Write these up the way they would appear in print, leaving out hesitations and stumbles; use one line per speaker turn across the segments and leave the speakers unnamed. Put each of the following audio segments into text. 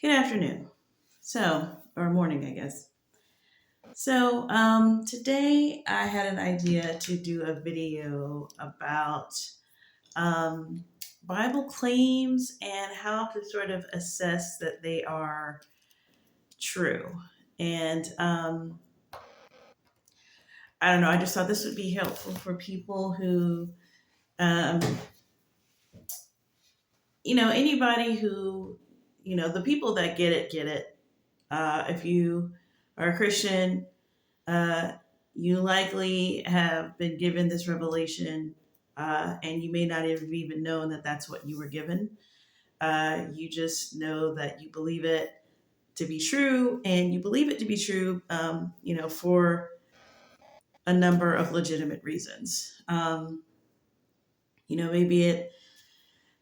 Good afternoon. Or morning, I guess. Today I had an idea to do a video about um, Bible claims and how to sort of assess that they are true. And I don't know, I just thought this would be helpful for people who, um, anybody who, the people that get it. If you are a Christian, uh, you likely have been given this revelation, and you may not have even known that that's what you were given. You just know that you believe it to be true, and you believe it to be true, for a number of legitimate reasons. Maybe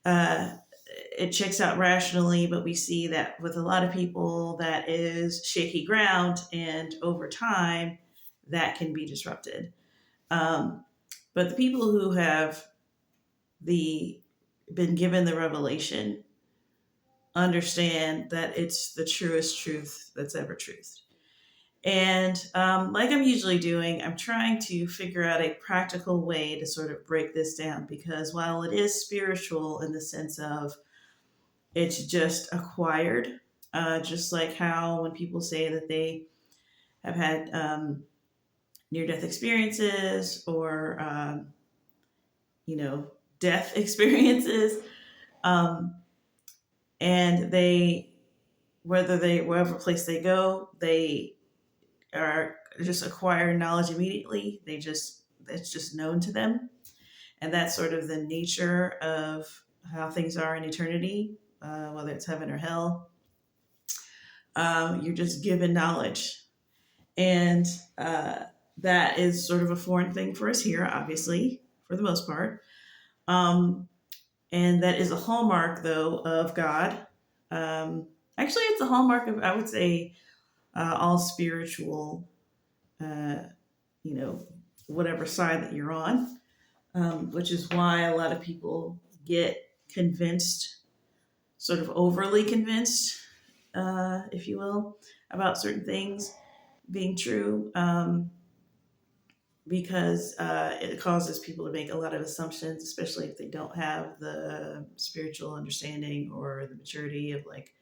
uh, it checks out rationally, but we see that with a lot of people, that is shaky ground, and over time, that can be disrupted. Um, but the people who have the been given the revelation understand that it's the truest truth that's ever truthed. And like I'm usually doing, I'm trying to figure out a practical way to sort of break this down because while it is spiritual in the sense of it's just acquired, just like how when people say that they have had near death experiences or you know, death experiences. Um, and wherever place they go, they are just acquire knowledge immediately. It's just known to them. And that's sort of the nature of how things are in eternity, whether it's heaven or hell. You're just given knowledge. And that is sort of a foreign thing for us here, obviously, for the most part. Um, and that is a hallmark, though, of God. Actually, it's a hallmark of, I would say, all spiritual, uh, you know, whatever side that you're on, which is why a lot of people get convinced, sort of overly convinced, if you will, about certain things being true. Because it causes people to make a lot of assumptions, especially if they don't have the spiritual understanding or the maturity of like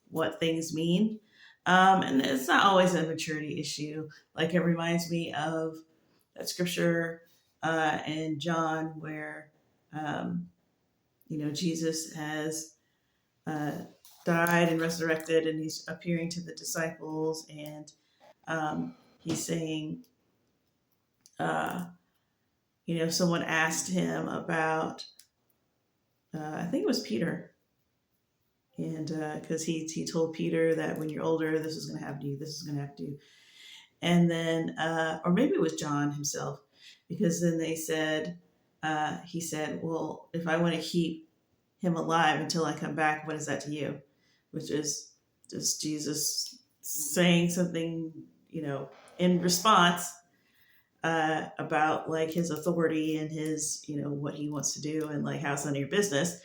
what things mean. And it's not always a maturity issue. Like it reminds me of that scripture in John where, um, Jesus has uh, died and resurrected and he's appearing to the disciples and he's saying, uh, someone asked him about, I think it was Peter, and because he told Peter that when you're older, this is going to happen to you, this is going to happen to you, and then or maybe it was John himself, because then he said, well, if I want to keep him alive until I come back, what is that to you? Which is just Jesus saying something, in response about like his authority and his, what he wants to do and like how it's none of your business.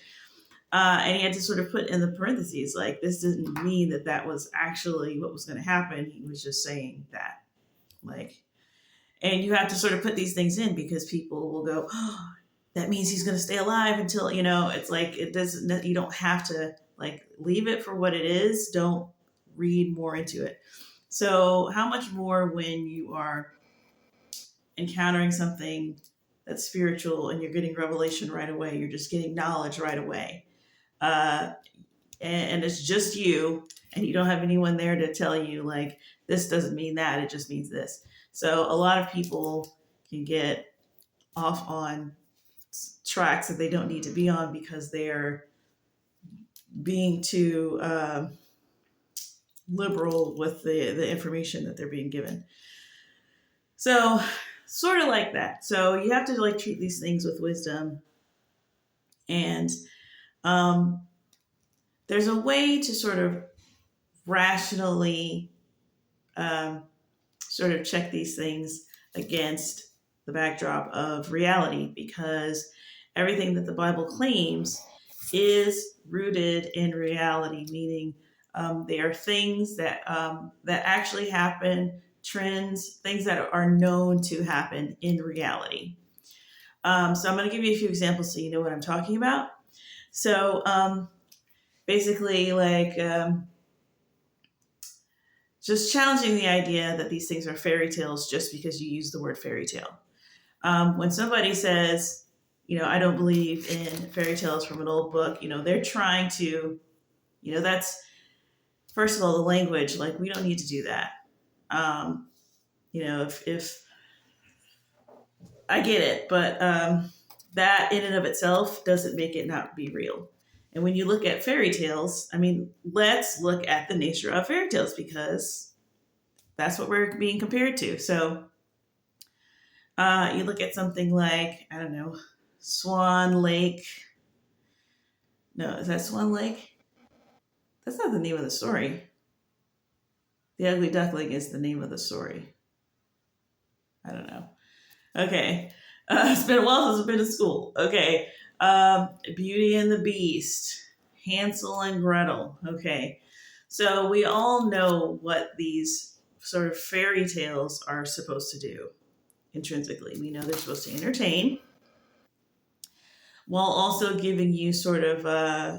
And he had to sort of put in the parentheses, like, this didn't mean that that was actually what was going to happen. He was just saying that, like, and you have to sort of put these things in because people will go, oh, that means he's going to stay alive until, it's like, it doesn't, you don't have to like leave it for what it is. Don't read more into it. So, how much more when you are encountering something that's spiritual and you're getting revelation right away, you're just getting knowledge right away. Uh, and it's just you, and you don't have anyone there to tell you, like, this doesn't mean that, it just means this. So, a lot of people can get off on tracks that they don't need to be on because they're being too liberal with the information that they're being given. So, sort of like that. So you have to like treat these things with wisdom, and um, there's a way to sort of rationally sort of check these things against the backdrop of reality, because everything that the Bible claims is rooted in reality, meaning They are things that actually happen, trends, things that are known to happen in reality. So I'm going to give you a few examples so you know what I'm talking about. So basically, like just challenging the idea that these things are fairy tales just because you use the word fairy tale. When somebody says, I don't believe in fairy tales from an old book, they're trying to, that's first of all the language. Like we don't need to do that. Um, if I get it, but that in and of itself doesn't make it not be real. And when you look at fairy tales, I mean, let's look at the nature of fairy tales because that's what we're being compared to. So you look at something like, I don't know, Swan Lake. No, is that Swan Lake? That's not the name of the story. The Ugly Duckling is the name of the story. I don't know. Okay. It's been a while since I've been to school. Okay. Beauty and the Beast, Hansel and Gretel. Okay. So we all know what these sort of fairy tales are supposed to do intrinsically. We know they're supposed to entertain while also giving you sort of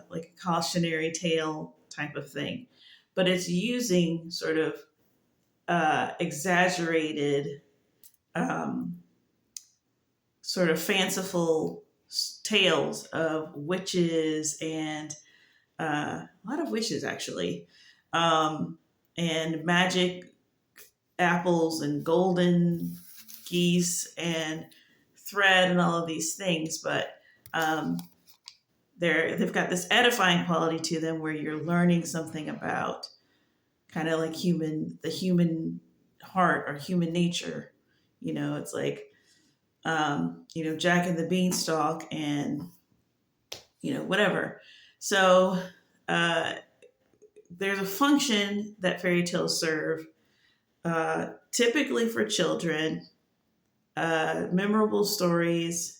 like a cautionary tale type of thing. But it's using sort of exaggerated, um, sort of fanciful tales of witches and a lot of wishes actually, and magic apples and golden geese and thread and all of these things. But um, they've got this edifying quality to them where you're learning something about kind of like the human heart or human nature. It's like Jack and the Beanstalk and whatever. So uh, there's a function that fairy tales serve, typically for children, memorable stories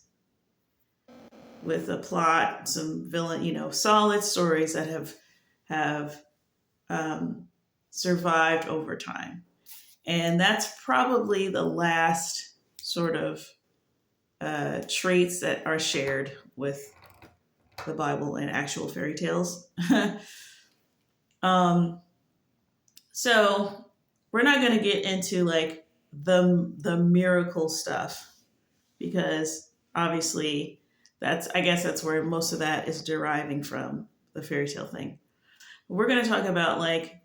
with a plot, some villain, solid stories that have um, survived over time. And that's probably the last sort of traits that are shared with the Bible and actual fairy tales. um, so we're not going to get into like the miracle stuff because obviously I guess that's where most of that is deriving from, the fairy tale thing. We're going to talk about like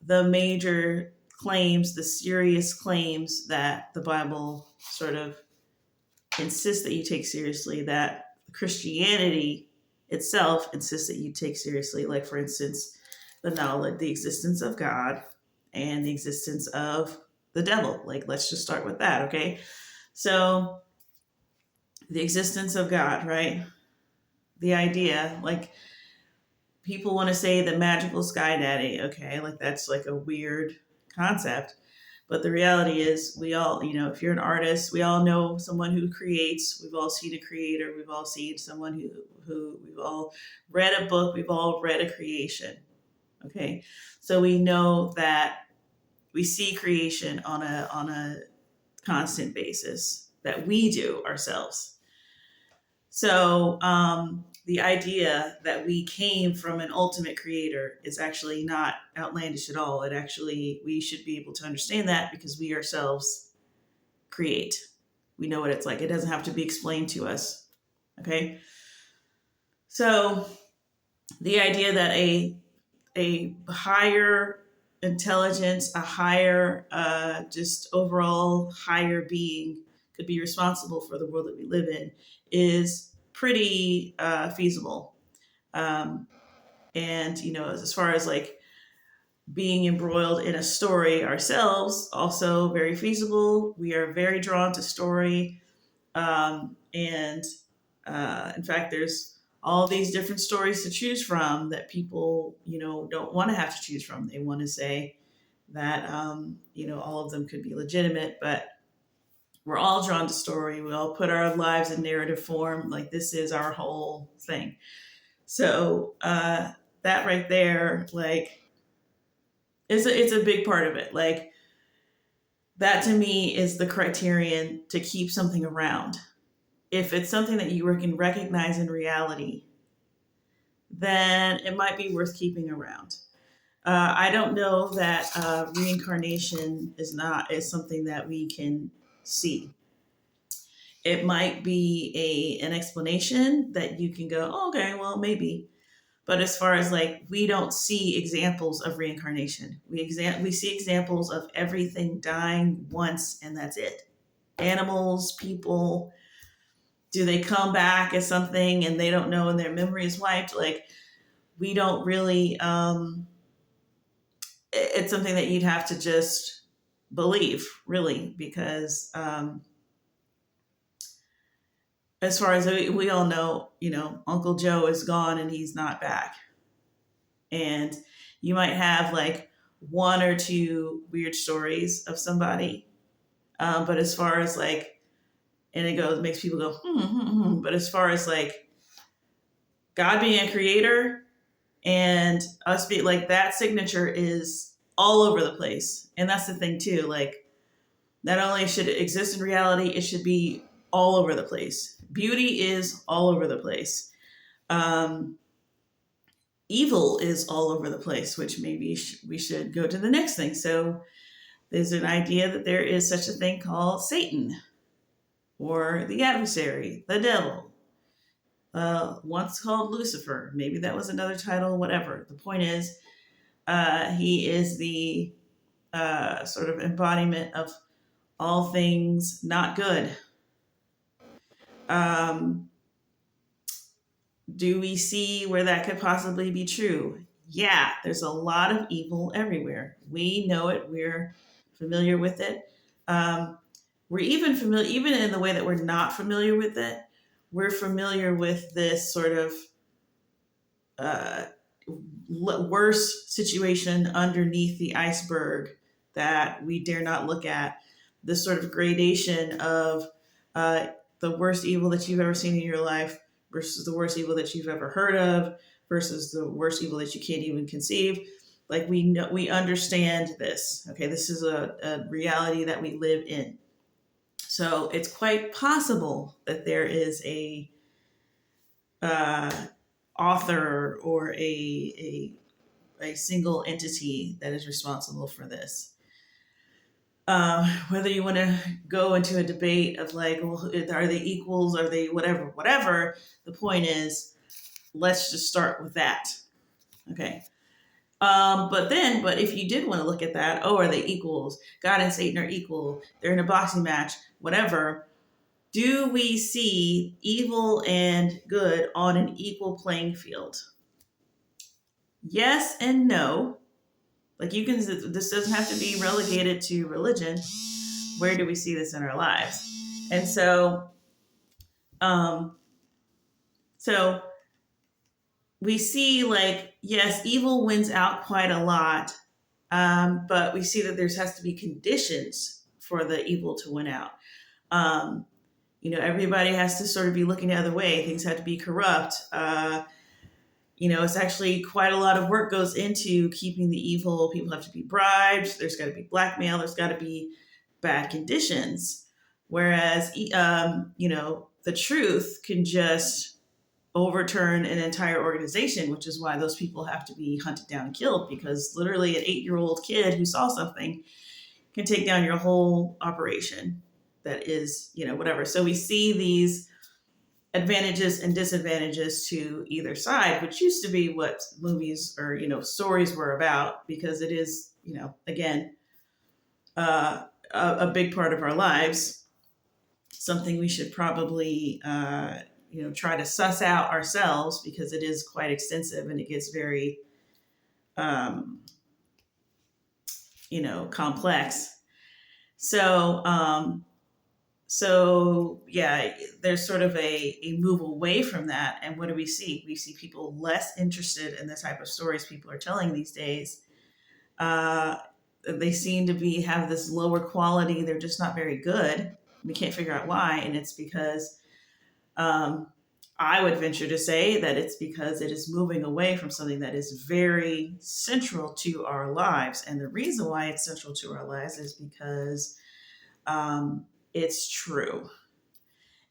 the major claims, the serious claims that the Bible sort of insists that you take seriously, that Christianity itself insists that you take seriously. Like, for instance, the existence of God and the existence of the devil. Like, let's just start with that, okay? So, the existence of God, right? The idea, like, people want to say the magical sky daddy, okay? Like, that's like a weird concept. But the reality is, we all, if you're an artist, we all know someone who creates. We've all seen a creator. We've all seen someone who we've all read a book. We've all read a creation. Okay, so we know that we see creation on a constant basis that we do ourselves. So the idea that we came from an ultimate creator is actually not outlandish at all. We should be able to understand that because we ourselves create. We know what it's like. It doesn't have to be explained to us. Okay. So the idea that a higher intelligence, a higher, just overall higher being could be responsible for the world that we live in is pretty feasible. Um, and, as far as like being embroiled in a story ourselves, also very feasible. We are very drawn to story. And in fact, there's all these different stories to choose from that people, don't want to have to choose from. They want to say that, all of them could be legitimate, but we're all drawn to story. We all put our lives in narrative form. Like this is our whole thing. So that right there, like It's a big part of it. Like that to me is the criterion to keep something around. If it's something that you can recognize in reality, then it might be worth keeping around. I don't know that reincarnation is something that we can see. It might be an explanation that you can go, oh, okay, well, maybe. But as far as like, we don't see examples of reincarnation. We see examples of everything dying once and that's it. Animals, people, do they come back as something and they don't know and their memory is wiped? Like, we don't really. It's something that you'd have to just believe, really, because as far as we all know, Uncle Joe is gone and he's not back. And you might have like one or two weird stories of somebody. But as far as like, and it makes people go, but as far as like God being a creator and us being like, that signature is all over the place. And that's the thing too. Like, not only should it exist in reality, it should be all over the place. Beauty is all over the place. Um, Evil is all over the place, which maybe we should go to the next thing. So there's an idea that there is such a thing called Satan or the adversary, the devil. Once called Lucifer. Maybe that was another title, whatever. The point is, he is the sort of embodiment of all things not good. Um, do we see where that could possibly be true? Yeah, there's a lot of evil everywhere. We know it. We're familiar with it. Um, we're even familiar, even in the way that we're not familiar with it. We're familiar with this sort of uh, worse situation underneath the iceberg that we dare not look at. This sort of gradation of uh, the worst evil that you've ever seen in your life versus the worst evil that you've ever heard of versus the worst evil that you can't even conceive. Like, we know, we understand this. Okay, this is a reality that we live in. So it's quite possible that there is a uh, author or a single entity that is responsible for this. Whether you want to go into a debate of like, well, are they equals? Are they whatever, whatever? The point is, let's just start with that. Okay. But if you did want to look at that, oh, are they equals? God and Satan are equal. They're in a boxing match, whatever. Do we see evil and good on an equal playing field? Yes and no. Like, you can, this doesn't have to be relegated to religion. Where do we see this in our lives? And um, so we see, like, yes, evil wins out quite a lot, but we see that there has to be conditions for the evil to win out. Um, everybody has to sort of be looking the other way. Things have to be corrupt. It's actually quite a lot of work goes into keeping the evil. People have to be bribed. There's got to be blackmail. There's got to be bad conditions. Whereas, the truth can just overturn an entire organization, which is why those people have to be hunted down and killed, because literally an 8-year-old kid who saw something can take down your whole operation. That is, whatever. So we see these advantages and disadvantages to either side, which used to be what movies or stories were about, because it is, again, a big part of our lives. Something we should probably try to suss out ourselves, because it is quite extensive and it gets very um, complex. So yeah, there's sort of a move away from that. And what do we see? We see people less interested in the type of stories people are telling these days. They seem to have this lower quality. They're just not very good. We can't figure out why, and it's because um, I would venture to say that it's because it is moving away from something that is very central to our lives. And the reason why it's central to our lives is because it's true.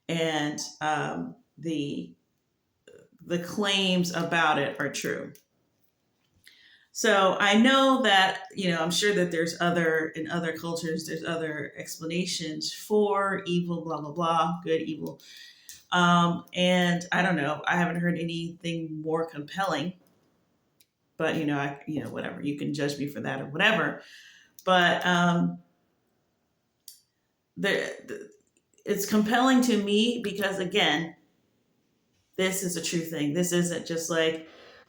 And the claims about it are true. So I know that, I'm sure that there's in other cultures, there's other explanations for evil, blah, blah, blah, good, evil. And I don't know, I haven't heard anything more compelling, but whatever, you can judge me for that or whatever. But it's compelling to me because, again, this is a true thing. This isn't just like,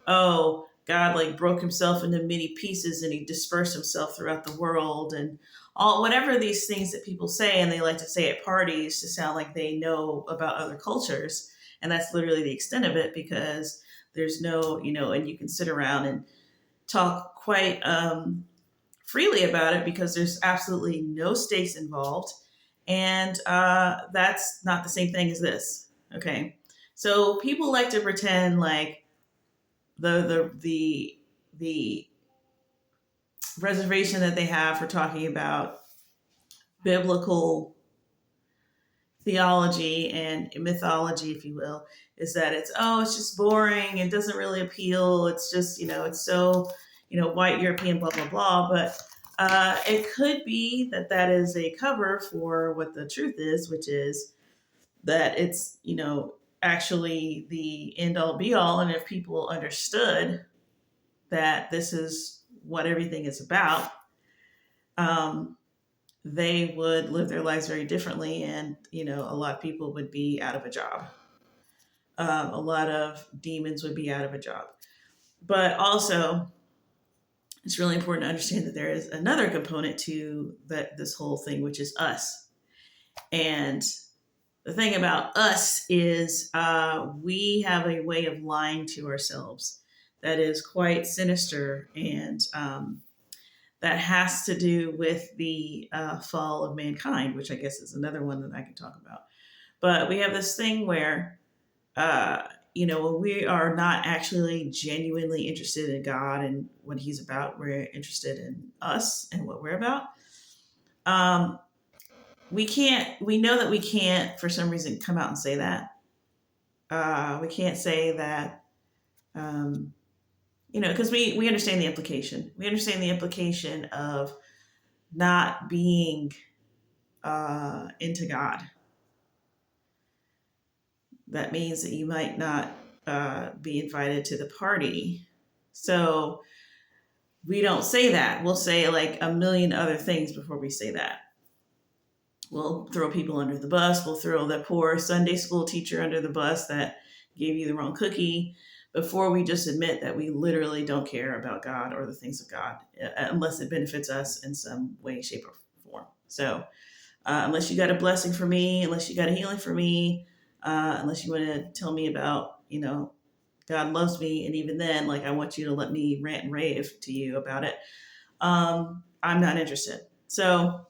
oh, God like broke himself into many pieces and he dispersed himself throughout the world and all whatever these things that people say, and they like to say at parties to sound like they know about other cultures. And that's literally the extent of it, because there's no, and you can sit around and talk quite freely about it because there's absolutely no stakes involved. And that's not the same thing as this. Okay. So people like to pretend like the reservation that they have for talking about biblical theology and mythology, if you will, is that it's just boring. It doesn't really appeal. It's just, it's so, white European, blah, blah, blah. But it could be that is a cover for what the truth is, which is that it's, actually the end all be all. And if people understood that this is what everything is about, um, they would live their lives very differently. And, a lot of people would be out of a job. A lot of demons would be out of a job. But also, it's really important to understand that there is another component to this whole thing, which is us. And the thing about us is we have a way of lying to ourselves that is quite sinister, and that has to do with the fall of mankind, which I guess is another one that I can talk about. But we have this thing where, when we are not actually genuinely interested in God and what He's about, we're interested in us and what we're about. We know that we can't, for some reason, come out and say that. We can't say that, because we understand the implication. We understand the implication of not being into God. That means that you might not be invited to the party. So we don't say that. We'll say like a million other things before we say that. We'll throw people under the bus. We'll throw the poor Sunday school teacher under the bus that gave you the wrong cookie, before we just admit that we literally don't care about God or the things of God, unless it benefits us in some way, shape, or form. So unless you got a blessing for me, unless you got a healing for me, unless you want to tell me about, God loves me, and even then, like, I want you to let me rant and rave to you about it, I'm not interested. So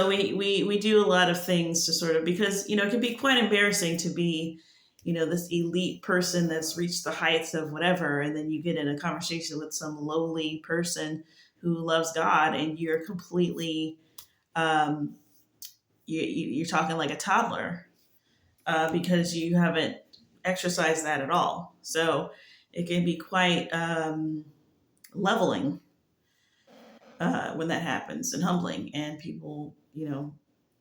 we do a lot of things to sort of, because, it can be quite embarrassing to be, this elite person that's reached the heights of whatever, and then you get in a conversation with some lowly person who loves God, and you're completely, you're talking like a toddler, because you haven't exercised that at all. So it can be quite leveling when that happens, and humbling. And people,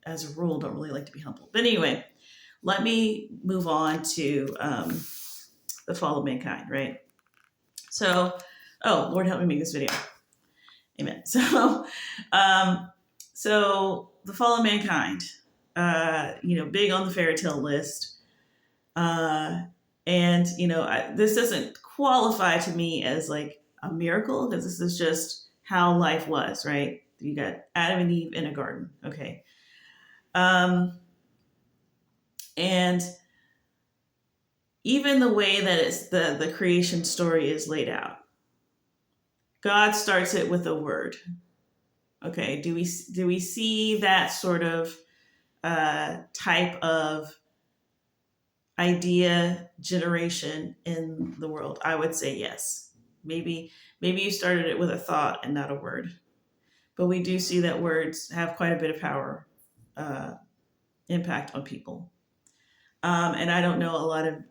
as a rule, don't really like to be humbled. But anyway, let me move on to the fall of mankind, right? So, oh, Lord, help me make this video. Amen. So the fall of mankind, big on the fairy tale list. And, this doesn't qualify to me as like a miracle, because this is just how life was, right? You got Adam and Eve in a garden. Okay. And even the way that it's the creation story is laid out, God starts it with a word. Okay. Do we see that sort of type of idea generation in the world? I would say yes. Maybe you started it with a thought and not a word, but we do see that words have quite a bit of power, uh, impact on people. And I don't know a lot of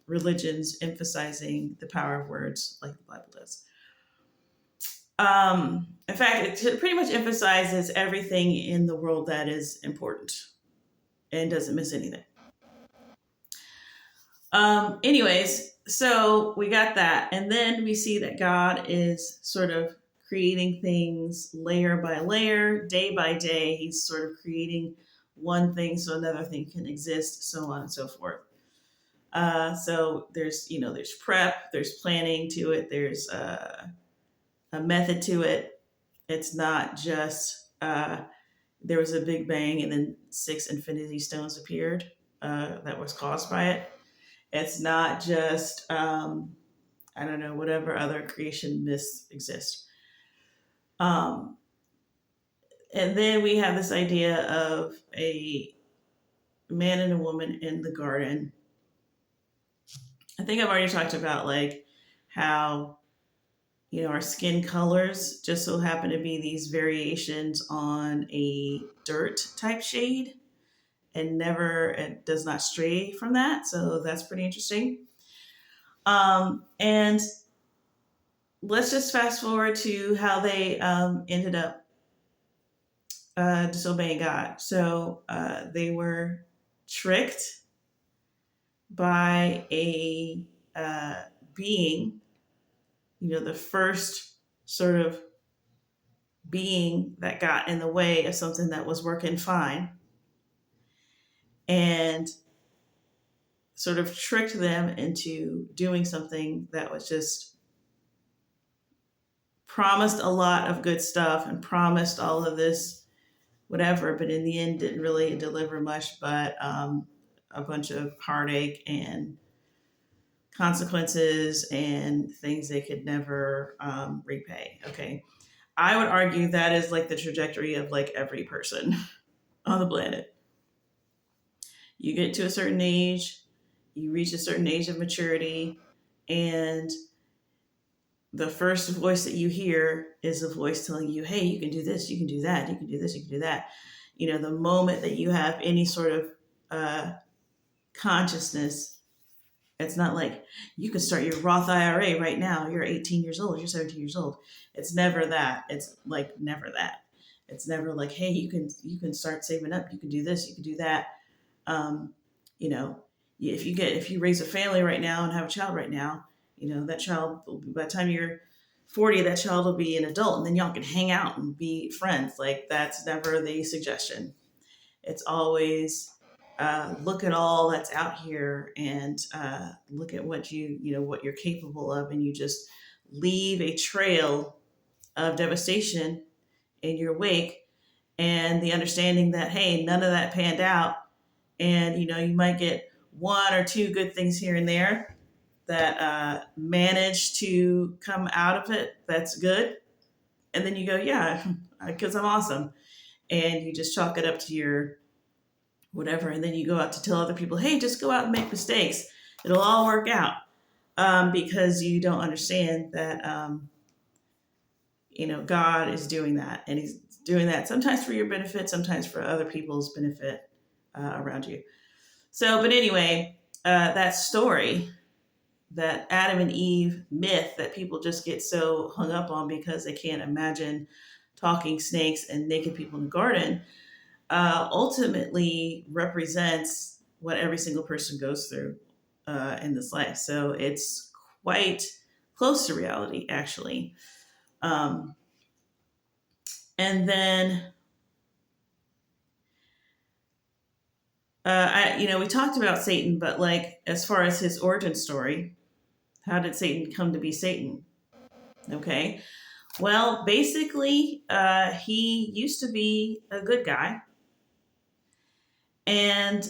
religions emphasizing the power of words like the Bible does. In fact, it pretty much emphasizes everything in the world that is important and doesn't miss anything. Anyways, so we got that. And then we see that God is sort of creating things layer by layer, day by day. He's sort of creating one thing so another thing can exist, so on and so forth. So there's prep, there's planning to it, there's a method to it. It's not just there was a big bang and then six infinity stones appeared that was caused by it. It's not just I don't know, whatever other creation myths exist. Um, and then we have this idea of a man and a woman in the garden. I think I've already talked about like how our skin colors just so happen to be these variations on a dirt type shade, and never it does not stray from that. So that's pretty interesting. And let's just fast forward to how they ended up disobeying God. So they were tricked by a being, the first sort of being that got in the way of something that was working fine, and sort of tricked them into doing something that was just promised a lot of good stuff and promised all of this whatever, but in the end didn't really deliver much but a bunch of heartache and consequences and things they could never repay. Okay, I would argue that is like the trajectory of like every person on the planet. You get to a certain age, you reach a certain age of maturity, and the first voice that you hear is a voice telling you, hey, you can do this, you can do that, you can do this, you can do that. The moment that you have any sort of uh, consciousness, it's not like you can start your Roth IRA right now. You're 18 years old, you're 17 years old. It's never that. It's like never that. It's never like, hey, you can start saving up, you can do this, you can do that. Um, you know, if you raise a family right now and have a child right now, that child will be, by the time you're 40, that child will be an adult, and then y'all can hang out and be friends. Like that's never the suggestion. It's always look at all that's out here and look at what you're capable of, and you just leave a trail of devastation in your wake, and the understanding that hey, none of that panned out, and you might get one or two good things here and there that manage to come out of it. That's good, and then you go, yeah, because I'm awesome, and you just chalk it up to your whatever, and then you go out to tell other people, hey, just go out and make mistakes, it'll all work out, because you don't understand that God is doing that, and he's doing that sometimes for your benefit, sometimes for other people's benefit around you. So, but anyway, that story, that Adam and Eve myth that people just get so hung up on because they can't imagine talking snakes and naked people in the garden, ultimately represents what every single person goes through in this life. So it's quite close to reality, actually. Um, and then, we talked about Satan, but like as far as his origin story, how did Satan come to be Satan? Okay. Well, basically, he used to be a good guy, and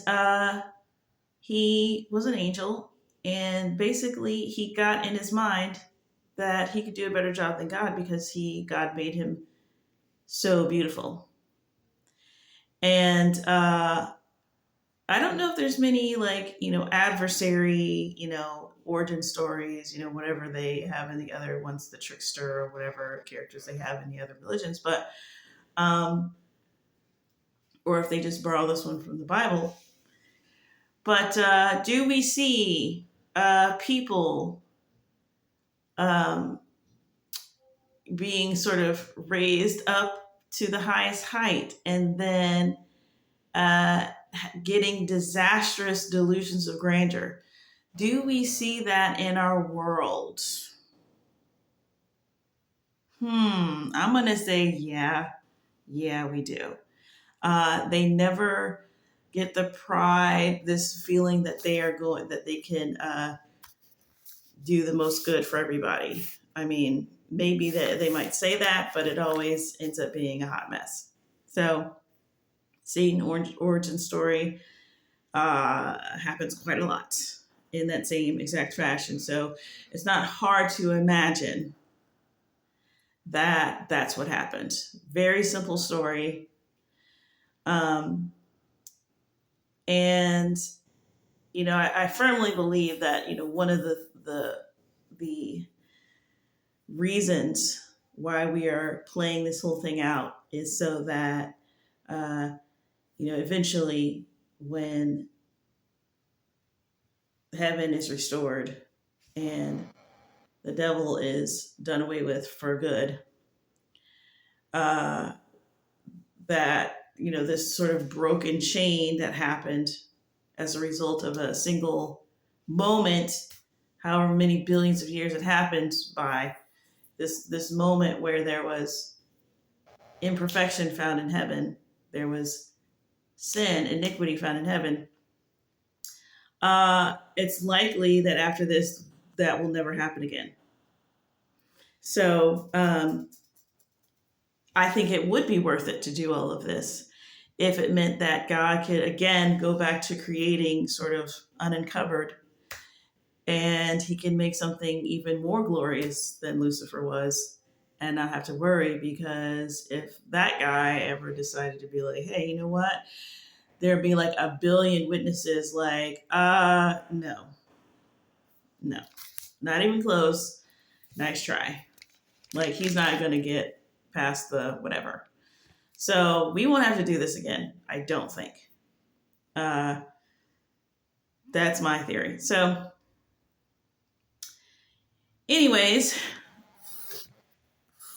he was an angel, and basically, he got in his mind that he could do a better job than God because God made him so beautiful. And I don't know if there's many like, adversary, origin stories, whatever they have in the other ones, the trickster or whatever characters they have in the other religions, but um or if they just borrow this one from the Bible. But do we see people um being sort of raised up to the highest height and then uh getting disastrous delusions of grandeur? Do we see that in our world? I'm going to say, yeah. Yeah, we do. They never get the pride, this feeling that that they can do the most good for everybody. I mean, maybe that they might say that, but it always ends up being a hot mess. So, Satan origin story happens quite a lot in that same exact fashion. So, it's not hard to imagine that that's what happened. Very simple story. Um, and I firmly believe that one of the reasons why we are playing this whole thing out is so that uh, eventually when heaven is restored and the devil is done away with for good, uh, that this sort of broken chain that happened as a result of a single moment, however many billions of years it happened by, this moment where there was imperfection found in heaven, there was sin, iniquity found in heaven. It's likely that after this, that will never happen again. So I think it would be worth it to do all of this if it meant that God could again go back to creating sort of ununcovered, and he can make something even more glorious than Lucifer was and not have to worry. Because if that guy ever decided to be like, hey, you know what, there'd be like a billion witnesses like, no, no, not even close, nice try, like he's not going to get past the whatever. So we won't have to do this again, I don't think. uh that's my theory. So anyways,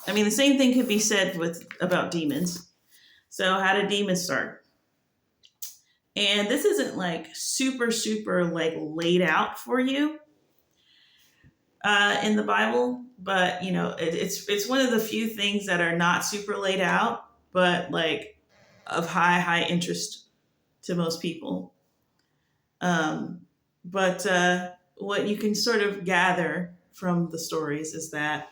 I mean, the same thing could be said with about demons. So how did demons start? And this isn't like super, super like laid out for you in the Bible, but it's one of the few things that are not super laid out, but like of high interest to most people. Um, but what you can sort of gather from the stories is that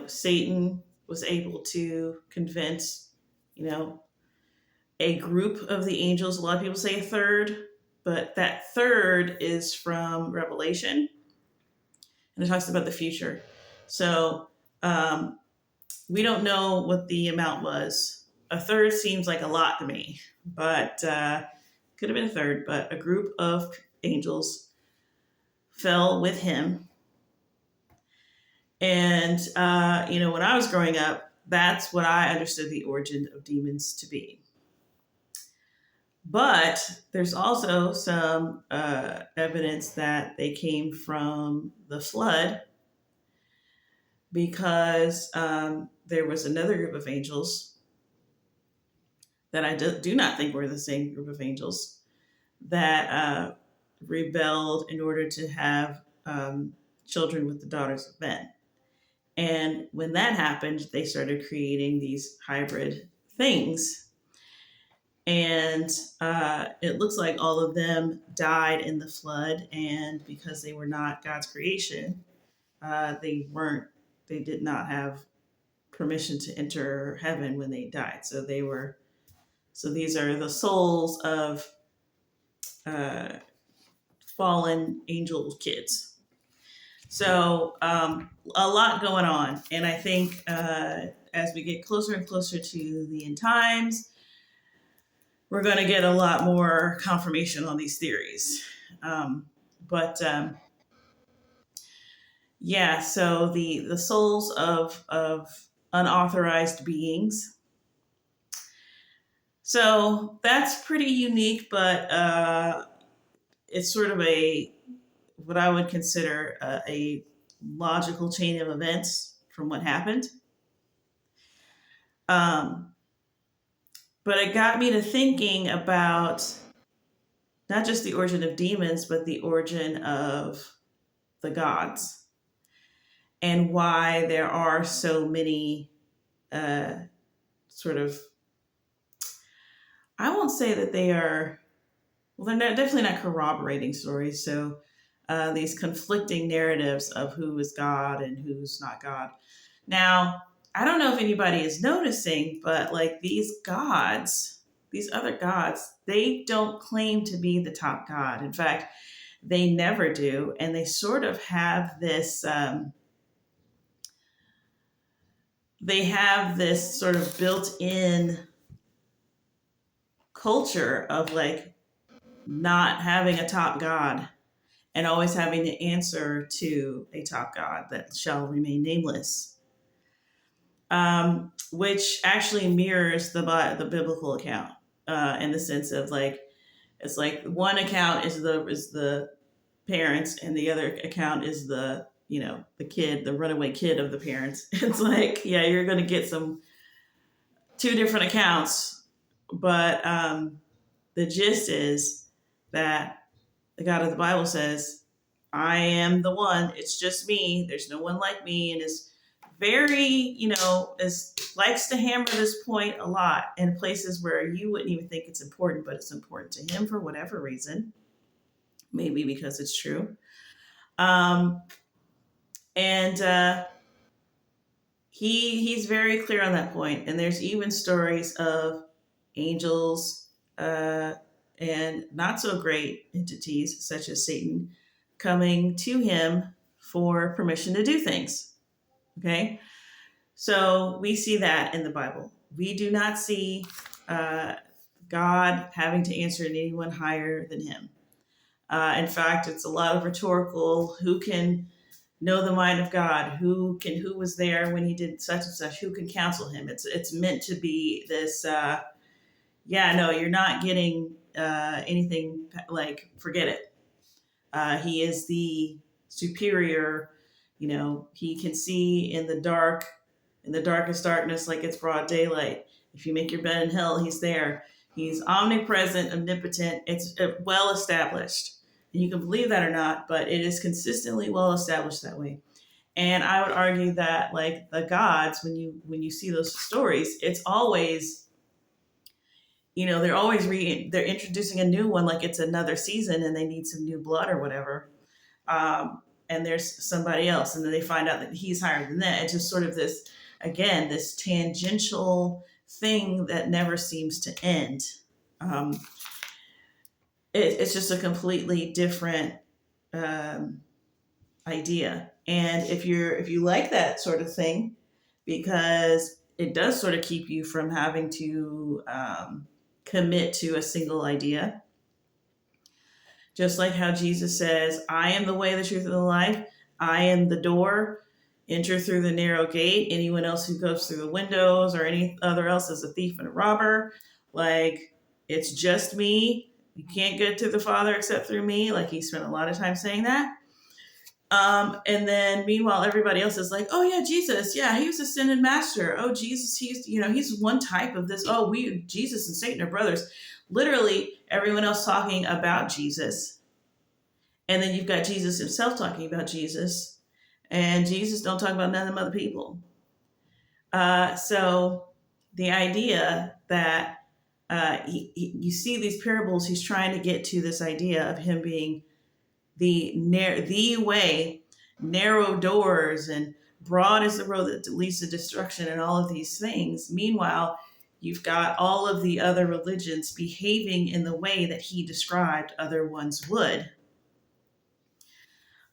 Satan was able to convince you know a group of the angels. A lot of people say a third, but that third is from Revelation, and it talks about the future. So um, we don't know what the amount was. A third seems like a lot to me, but could have been a third. But a group of angels fell with him, and when I was growing up, that's what I understood the origin of demons to be. But there's also some evidence that they came from the flood, because there was another group of angels that I do not think were the same group of angels that rebelled in order to have children with the daughters of men. And when that happened, they started creating these hybrid things. And it looks like all of them died in the flood. And because they were not God's creation, they did not have permission to enter heaven when they died. So these are the souls of uh, fallen angel kids. So a lot going on. And I think as we get closer and closer to the end times, we're going to get a lot more confirmation on these theories. But yeah, so the souls of unauthorized beings. So that's pretty unique, but it's sort of a what I would consider a logical chain of events from what happened. Um, but it got me to thinking about not just the origin of demons, but the origin of the gods and why there are so many uh, sort of, I won't say that they are, well, they're definitely not corroborating stories. So these conflicting narratives of who is God and who's not God. Now, I don't know if anybody is noticing, but like these gods, these other gods, they don't claim to be the top god. In fact, they never do. And they sort of have this, they have this sort of built in culture of like not having a top god and always having to answer to a top god that shall remain nameless, which actually mirrors the biblical account in the sense of like it's like one account is the parents and the other account is the the kid, the runaway kid of the parents. It's like, yeah, you're going to get some two different accounts, but the gist is that the God of the Bible says, I am the one. It's just me. There's no one like me. And is very, is likes to hammer this point a lot in places where you wouldn't even think it's important, but it's important to him for whatever reason. Maybe because it's true. Um, and he's very clear on that point. And there's even stories of angels and not so great entities such as Satan coming to him for permission to do things. Okay, so we see that in the Bible. We do not see uh, God having to answer to anyone higher than him. In fact, it's a lot of rhetorical. Who can know the mind of God? Who was there when he did such and such? Who can counsel him? It's meant to be this. Yeah, no, you're not getting anything. Like, forget it. He is the superior. He can see in the dark, in the darkest darkness, like it's broad daylight. If you make your bed in hell, he's there. He's omnipresent, omnipotent. It's well established. And you can believe that or not, but it is consistently well established that way. And I would argue that like the gods, when you see those stories, it's always, they're always they're introducing a new one, like it's another season and they need some new blood or whatever. And there's somebody else, and then they find out that he's higher than that. It's just sort of this, again, this tangential thing that never seems to end. Um, it's just a completely different um, idea. And if you like that sort of thing, because it does sort of keep you from having to commit to a single idea. Just like how Jesus says, I am the way, the truth, and the life. I am the door. Enter through the narrow gate. Anyone else who goes through the windows or any other else is a thief and a robber. Like, it's just me. You can't get to the Father except through me. Like, he spent a lot of time saying that. And then meanwhile, everybody else is like, oh yeah, Jesus. Yeah, he was ascended master. Oh, Jesus, he's one type of this. Oh, Jesus and Satan are brothers. Literally everyone else talking about Jesus. And then you've got Jesus himself talking about Jesus. And Jesus don't talk about none of them other people. So the idea that you see these parables, he's trying to get to this idea of him being the way, narrow doors, and broad is the road that leads to destruction, and all of these things. Meanwhile, you've got all of the other religions behaving in the way that he described other ones would.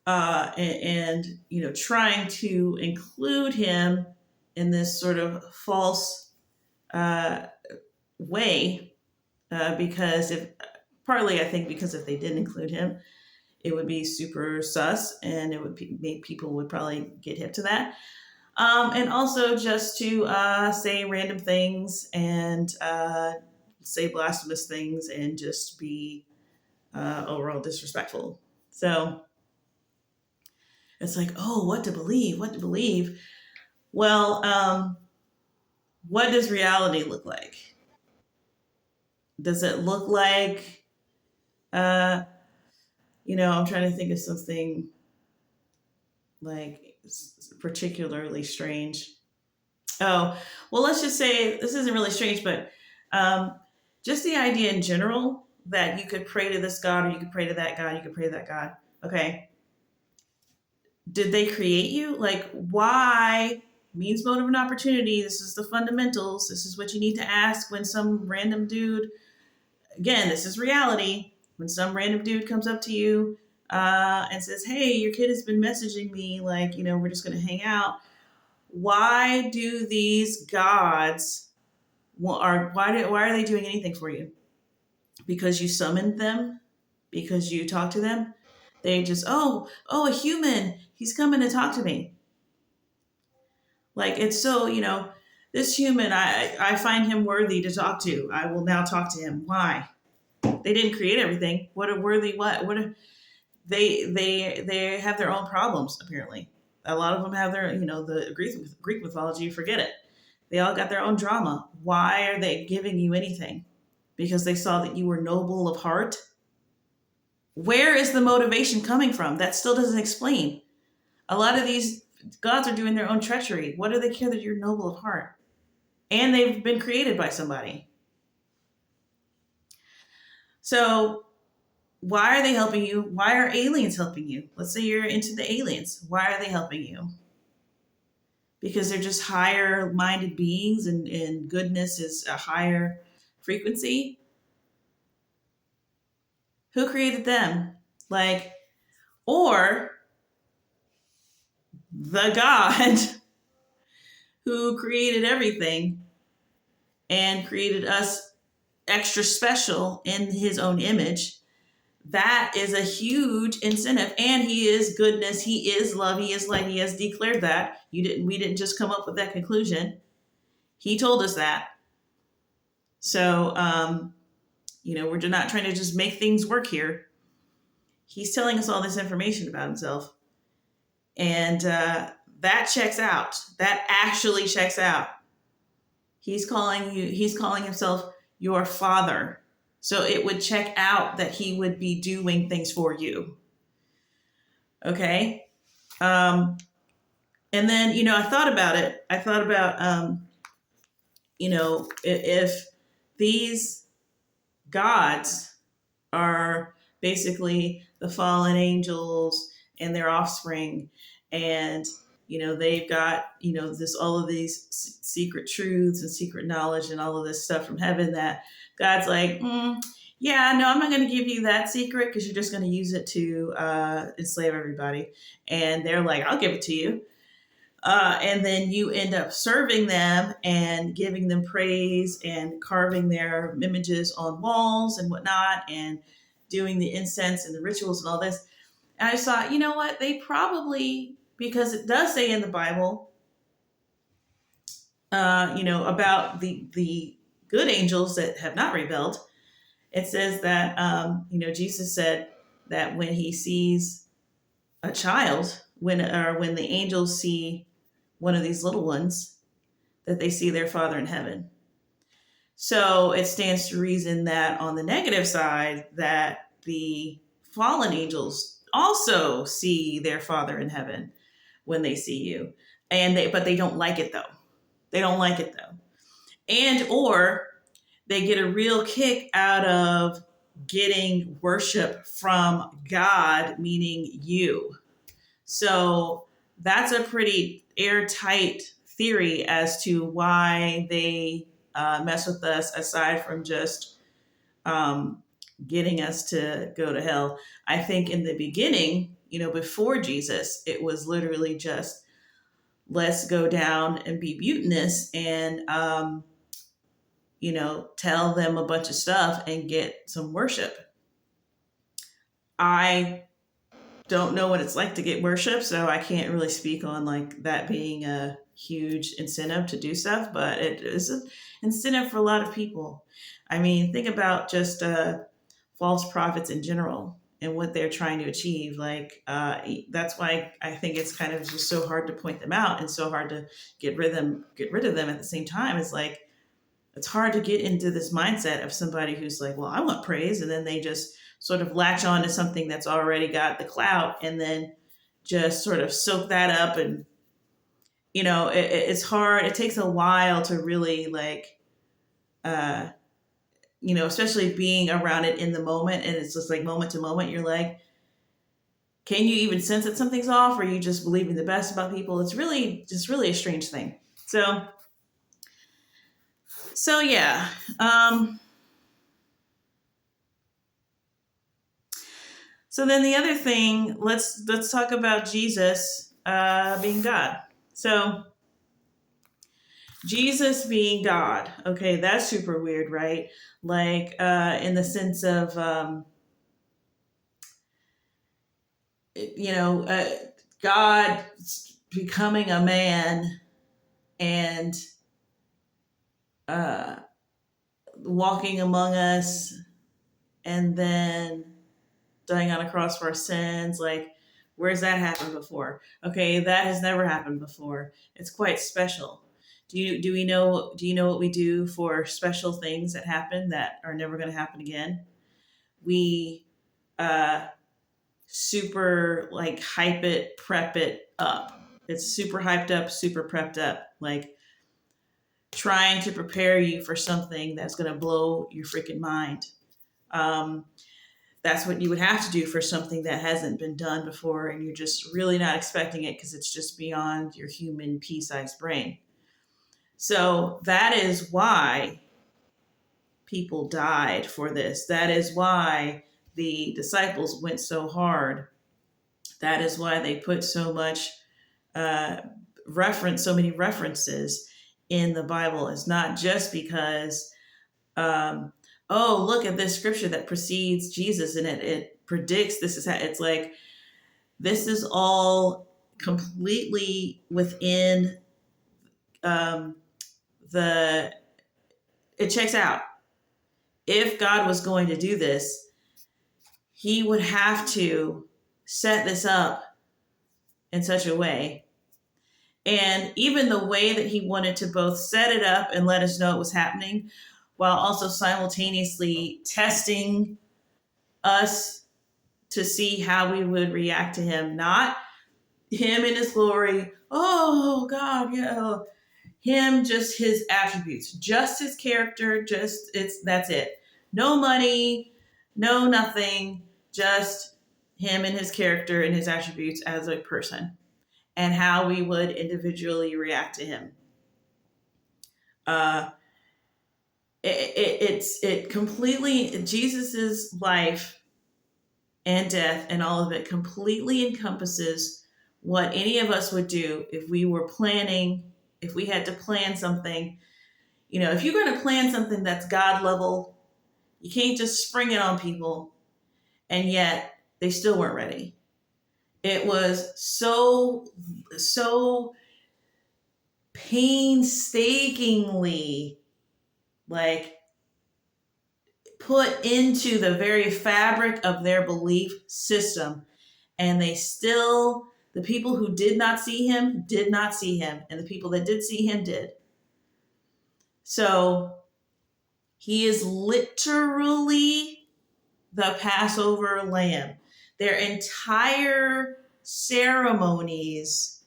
And trying to include him in this sort of false uh, way because if partly I think because if they didn't include him, it would be super sus, and it would make people would probably get hip to that. And also just to say random things and say blasphemous things and just be overall disrespectful. So it's like, oh, what to believe? What to believe? Well, what does reality look like? Does it look like, uh, I'm trying to think of something like particularly strange. Oh, well, let's just say this isn't really strange, but um, just the idea in general that you could pray to this God or you could pray to that God, you could pray to that God. Okay. Did they create you? Like, why? Means, motive, and opportunity. This is the fundamentals. This is what you need to ask when some random dude, again, this is reality. When some random dude comes up to you and says, hey, your kid has been messaging me, like, we're just going to hang out. Why do these gods why are they doing anything for you? Because you summoned them? Because you talked to them? They just, oh, a human. He's coming to talk to me. Like, it's so, this human, I find him worthy to talk to. I will now talk to him. Why? They didn't create everything. What a worthy what? They have their own problems, apparently. A lot of them have their, the Greek mythology, forget it. They all got their own drama. Why are they giving you anything? Because they saw that you were noble of heart? Where is the motivation coming from? That still doesn't explain. A lot of these gods are doing their own treachery. What do they care that you're noble of heart? And they've been created by somebody. So why are they helping you? Why are aliens helping you? Let's say you're into the aliens. Why are they helping you? Because they're just higher minded beings and goodness is a higher frequency. Who created them? Like, or the God who created everything and created us extra special in his own image. That is a huge incentive. And he is goodness, he is love, he is light. He has declared that. We didn't just come up with that conclusion. He told us that. So we're not trying to just make things work here. He's telling us all this information about himself. And that checks out. That actually checks out. He's calling himself your father. So it would check out that he would be doing things for you. Okay. And then, I thought about it. I thought about, if these gods are basically the fallen angels and their offspring, and they've got this all of these secret truths and secret knowledge and all of this stuff from heaven that God's like, yeah, no, I'm not going to give you that secret because you're just going to use it to enslave everybody. And they're like, I'll give it to you. And then you end up serving them and giving them praise and carving their images on walls and whatnot and doing the incense and the rituals and all this. And I thought, you know what? They probably, because it does say in the Bible, about the good angels that have not rebelled. It says that, Jesus said that when he sees a child, when the angels see one of these little ones, that they see their Father in heaven. So it stands to reason that on the negative side, that the fallen angels also see their Father in heaven when they see you. But they don't like it though. They don't like it though. And or they get a real kick out of getting worship from God, meaning you. So that's a pretty airtight theory as to why they mess with us, aside from just getting us to go to hell. I think in the beginning, before Jesus, it was literally just let's go down and be mutinous and tell them a bunch of stuff and get some worship. I don't know what it's like to get worship, so I can't really speak on like that being a huge incentive to do stuff, but it is an incentive for a lot of people. I mean, think about just false prophets in general and what they're trying to achieve. Like that's why I think it's kind of just so hard to point them out and so hard to get rid of them at the same time. It's like it's hard to get into this mindset of somebody who's like, well, I want praise, and then they just sort of latch on to something that's already got the clout, and then just sort of soak that up. And it's hard. It takes a while to really like uh especially being around it in the moment, and it's just like moment to moment, you're like, can you even sense that something's off, or are you just believing the best about people? It's really just really a strange thing. So yeah. So then the other thing, let's talk about Jesus being God. So Jesus being God, okay, that's super weird, right? Like in the sense of God becoming a man and uh, walking among us, and then dying on a cross for our sins. Like, where's that happened before? Okay, that has never happened before. It's quite special. Do you know what we do for special things that happen that are never going to happen again? We uh, super like hype it, prep it up. It's super hyped up, super prepped up, like trying to prepare you for something that's going to blow your freaking mind. Um, that's what you would have to do for something that hasn't been done before, and you're just really not expecting it because it's just beyond your human pea-sized brain. So that is why people died for this. That is why the disciples went so hard. That is why they put so much uh, so many references in the Bible. It's not just because, oh, look at this scripture that precedes Jesus and it predicts this is how. It's like this is all completely within um, the. It checks out. If God was going to do this, He would have to set this up in such a way. And even the way that he wanted to both set it up and let us know it was happening, while also simultaneously testing us to see how we would react to him. Not him in his glory, oh God, yeah. Him, just his attributes, just his character, that's it. No money, no nothing, just him and his character and his attributes as a person, and how we would individually react to him. Uh, it completely, Jesus's life and death and all of it completely encompasses what any of us would do if we were planning, if we had to plan something. If you're going to plan something that's God level, you can't just spring it on people, and yet they still weren't ready. It was so painstakingly like put into the very fabric of their belief system, and the people who did not see him, and the people that did see him did. So he is literally the Passover lamb. Their entire ceremonies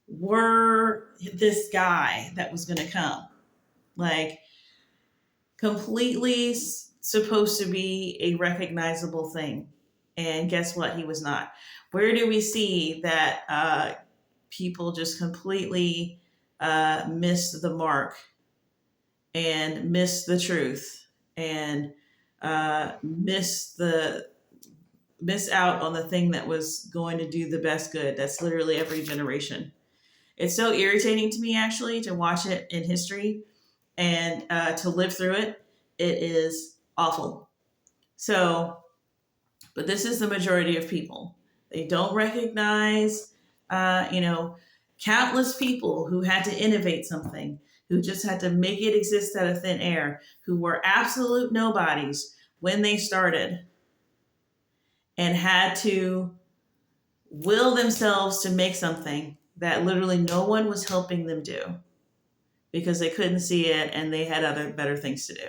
were this guy that was going to come. Like, completely supposed to be a recognizable thing. And guess what? He was not. Where do we see that people just completely missed the mark and missed the truth and miss out on the thing that was going to do the best good? That's literally every generation. It's so irritating to me, actually, to watch it in history, and to live through it, it is awful. So, but this is the majority of people. They don't recognize, you know, countless people who had to innovate something, who just had to make it exist out of thin air, who were absolute nobodies when they started and had to will themselves to make something that literally no one was helping them do because they couldn't see it and they had other better things to do.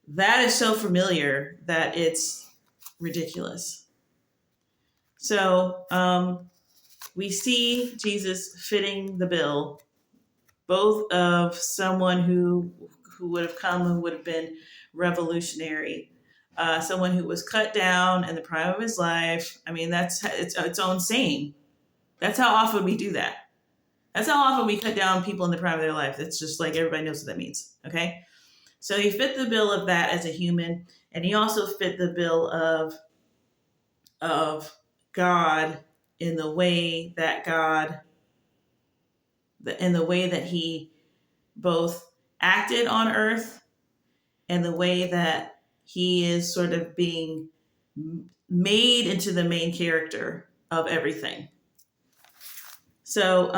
That is so familiar that it's ridiculous. So we see Jesus fitting the bill, both of someone who would have come, who would have been revolutionary, someone who was cut down in the prime of his life. I mean, that's its own saying. That's how often we do that. That's how often we cut down people in the prime of their life. It's just like everybody knows what that means. Okay. So he fit the bill of that as a human, and he also fit the bill of God in the way that in the way that he both acted on earth and the way that he is sort of being made into the main character of everything. So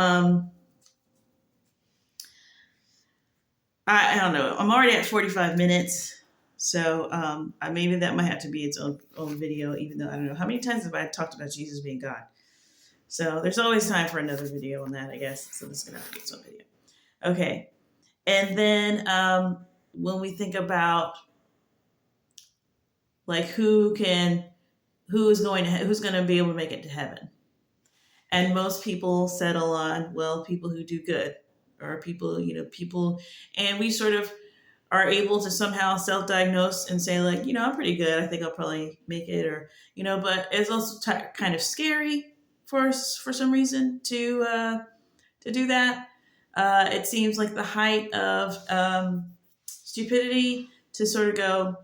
I don't know. I'm already at 45 minutes. So maybe that might have to be its own video, even though I don't know how many times have I talked about Jesus being God. So there's always time for another video on that, I guess. So this is going to have to be its own video. Okay. And then when we think about like who's going to be able to make it to heaven, and most people settle on, well, people who do good, or people, and we sort of are able to somehow self-diagnose and say like, I'm pretty good. I think I'll probably make it, or but it's also kind of scary for some reason to do that. It seems like the height of stupidity to sort of go,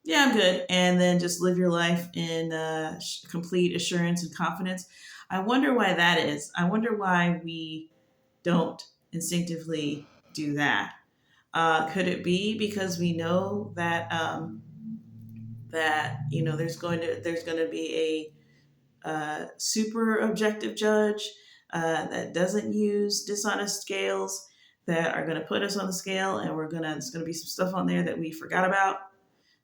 yeah, I'm good, and then just live your life in complete assurance and confidence. I wonder why that is. I wonder why we don't instinctively do that. Could it be because we know that there's going to be a super objective judge that doesn't use dishonest scales, that are going to put us on the scale, and there's going to be some stuff on there that we forgot about,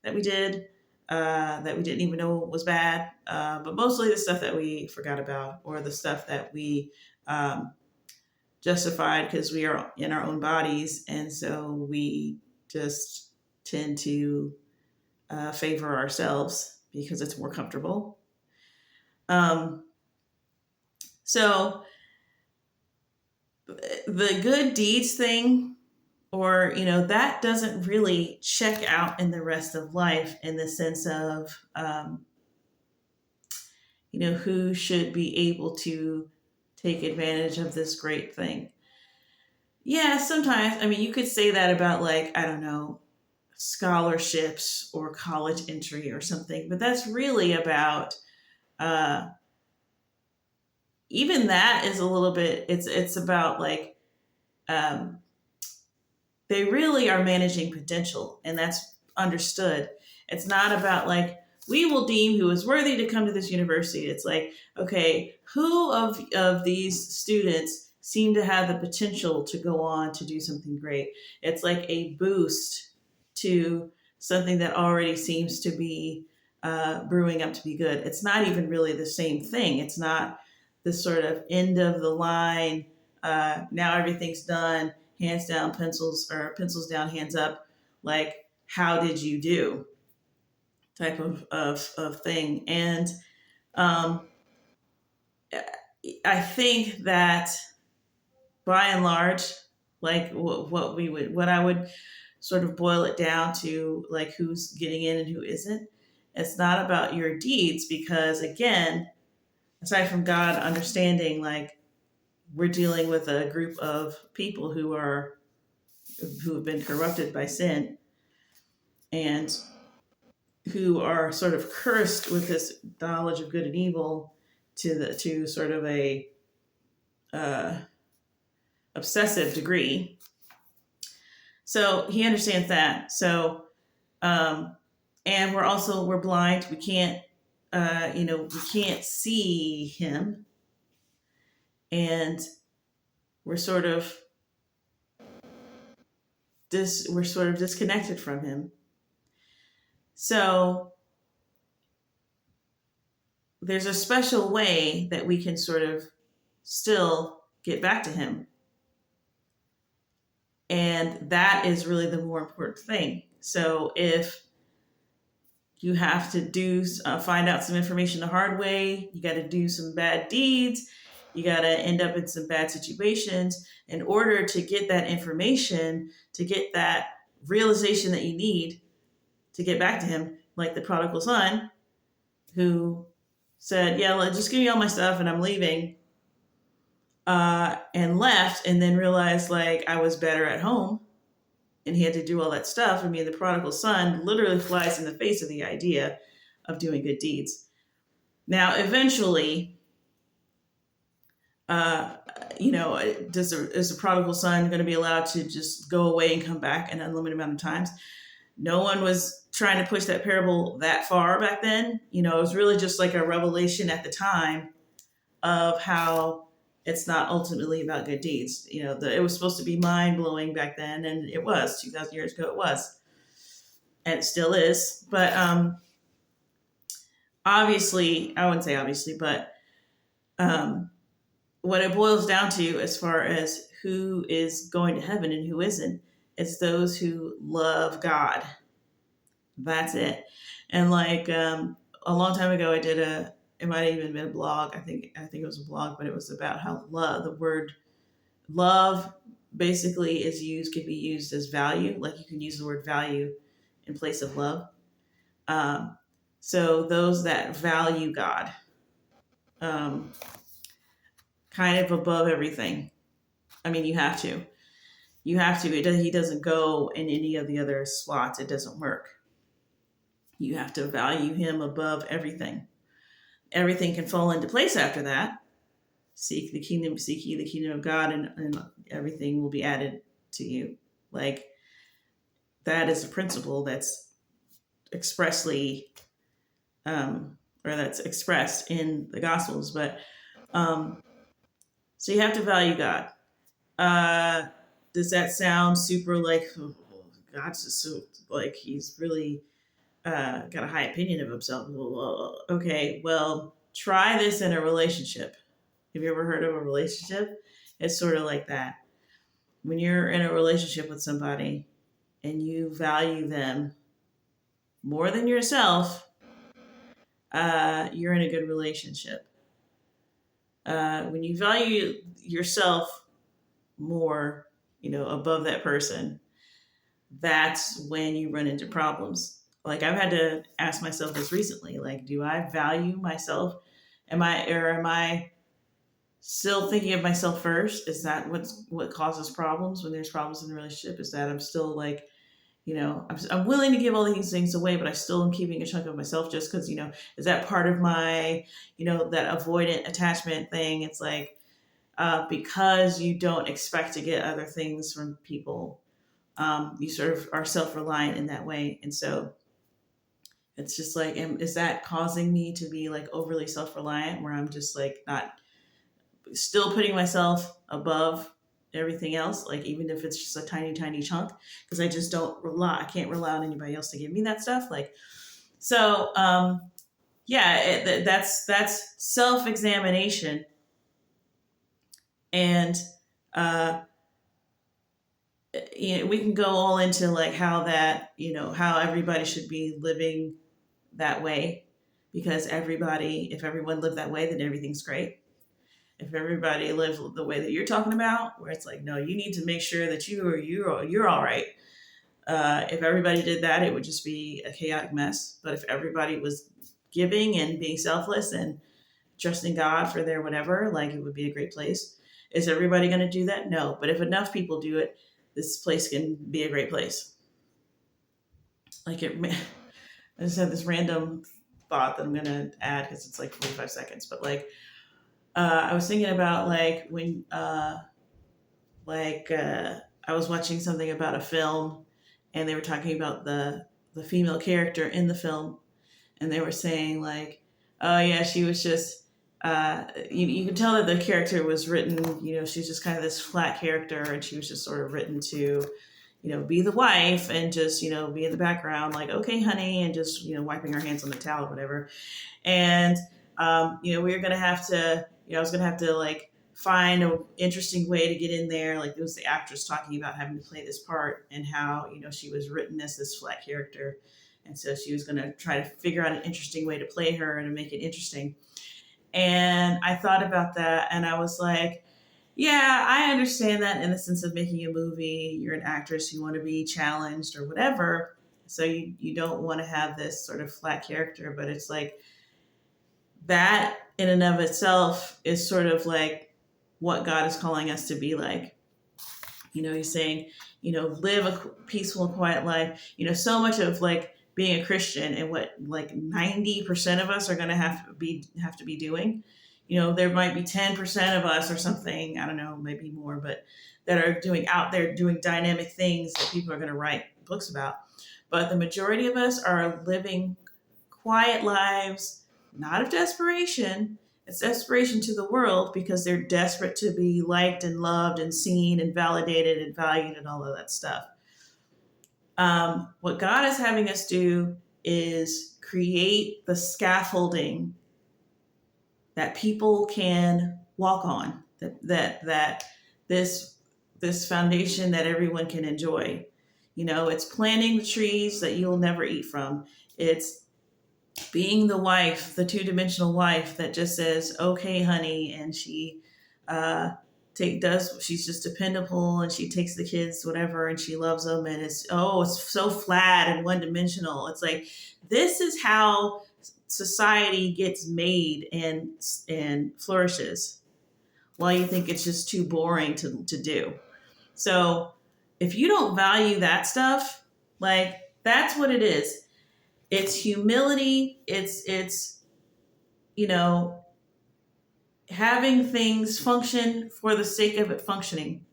that we did, that we didn't even know was bad, but mostly the stuff that we forgot about, or the stuff that we justified because we are in our own bodies, and so we just tend to favor ourselves because it's more comfortable. Um, so the good deeds thing, or that doesn't really check out in the rest of life, in the sense of who should be able to take advantage of this great thing. Yeah, sometimes. I mean, you could say that about, like, I don't know, scholarships or college entry or something, but that's really about even that is a little bit. It's about like um, they really are managing potential, and that's understood. It's not about like, we will deem who is worthy to come to this university. It's like, okay, who of these students seem to have the potential to go on to do something great. It's like a boost to something that already seems to be brewing up to be good. It's not even really the same thing. It's not the sort of end of the line, now everything's done, hands down, pencils down, hands up, like, how did you do type of thing. And um, I think that by and large, like what I would sort of boil it down to, like, who's getting in and who isn't. It's not about your deeds, because again, aside from God understanding, like, we're dealing with a group of people who have been corrupted by sin, and who are sort of cursed with this knowledge of good and evil to sort of a uh, obsessive degree. So he understands that. So, um, and we're blind. We can't, we can't see him, and we're sort of we're sort of disconnected from him. So there's a special way that we can sort of still get back to him, and that is really the more important thing. So if you have to find out some information the hard way, you got to do some bad deeds, you got to end up in some bad situations in order to get that information, to get that realization that you need to get back to him, like the prodigal son who said, yeah, just give me all my stuff and I'm leaving, and left, and then realized like I was better at home, and he had to do all that stuff. I mean, the prodigal son literally flies in the face of the idea of doing good deeds. Now, eventually, uh, is the prodigal son going to be allowed to just go away and come back an unlimited amount of times? No one was trying to push that parable that far back then. It was really just like a revelation at the time of how it's not ultimately about good deeds. It was supposed to be mind blowing back then, and it was 2,000 years ago. It was, and it still is. But obviously, I wouldn't say obviously, but um, what it boils down to, as far as who is going to heaven and who isn't, it's those who love God. That's it. And like a long time ago, I did a. It might have even been a blog. I think it was a blog, but it was about how the word love basically can be used as value. Like you can use the word value in place of love. Um, so those that value God, um, kind of above everything. I mean, you have to. You have to. He doesn't go in any of the other slots. It doesn't work. You have to value him above everything. Everything can fall into place after that. Seek ye the kingdom of God, and everything will be added to you. Like that is a principle that's expressly, or that's expressed in the Gospels. But so you have to value God. Uh, does that sound super like, oh, God's just so like he's really got a high opinion of himself? Well, okay, well, try this in a relationship. Have you ever heard of a relationship? It's sort of like that. When you're in a relationship with somebody and you value them more than yourself, you're in a good relationship. When you value yourself more, above that person, that's when you run into problems. Like I've had to ask myself this recently, like, do I value myself? Am I still thinking of myself first? Is that what causes problems when there's problems in the relationship? Is that I'm still like, I'm willing to give all these things away, but I still am keeping a chunk of myself just because, is that part of my, that avoidant attachment thing? It's like, because you don't expect to get other things from people, you sort of are self-reliant in that way. And so it's just like, is that causing me to be like overly self-reliant, where I'm just like not still putting myself above everything else, like even if it's just a tiny, tiny chunk, because I can't rely on anybody else to give me that stuff. Like, so, yeah, that's self-examination. And, uh, we can go all into like how that, how everybody should be living that way, because if everyone lived that way, then everything's great. If everybody lived the way that you're talking about, where it's like, no, you need to make sure that you're all right. If everybody did that, it would just be a chaotic mess. But if everybody was giving and being selfless and trusting God for their whatever, like it would be a great place. Is everybody going to do that? No. But if enough people do it, this place can be a great place. Like I just had this random thought that I'm going to add because it's like 45 seconds. But like, I was thinking about like when, I was watching something about a film, and they were talking about the female character in the film, and they were saying like, oh yeah, she was just. You can tell that the character was written, she's just kind of this flat character, and she was just sort of written to, be the wife and just, be in the background, like, okay, honey, and just, wiping her hands on the towel or whatever. And we were gonna have to, I was gonna have to like find an interesting way to get in there. Like it was the actress talking about having to play this part and how she was written as this flat character, and so she was gonna try to figure out an interesting way to play her and to make it interesting. And I thought about that, and I was like, yeah, I understand that in the sense of making a movie. You're an actress, you want to be challenged or whatever. So you don't want to have this sort of flat character, but it's like that in and of itself is sort of like what God is calling us to be like. He's saying, live a peaceful and quiet life. So much of like being a Christian and what like 90% of us are going to have to be doing. There might be 10% of us or something, I don't know, maybe more, but that are doing out there doing dynamic things that people are going to write books about. But the majority of us are living quiet lives, not of desperation. It's desperation to the world because they're desperate to be liked and loved and seen and validated and valued and all of that stuff. What God is having us do is create the scaffolding that people can walk on. That this foundation that everyone can enjoy. It's planting the trees that you'll never eat from. It's being the wife, the two-dimensional wife that just says, "Okay, honey," and she she's just dependable, and she takes the kids, whatever, and she loves them, and it's so flat and one-dimensional. It's like this is how society gets made and flourishes. While you think it's just too boring to do. So if you don't value that stuff, like that's what it is. It's humility. It's having things function for the sake of it functioning.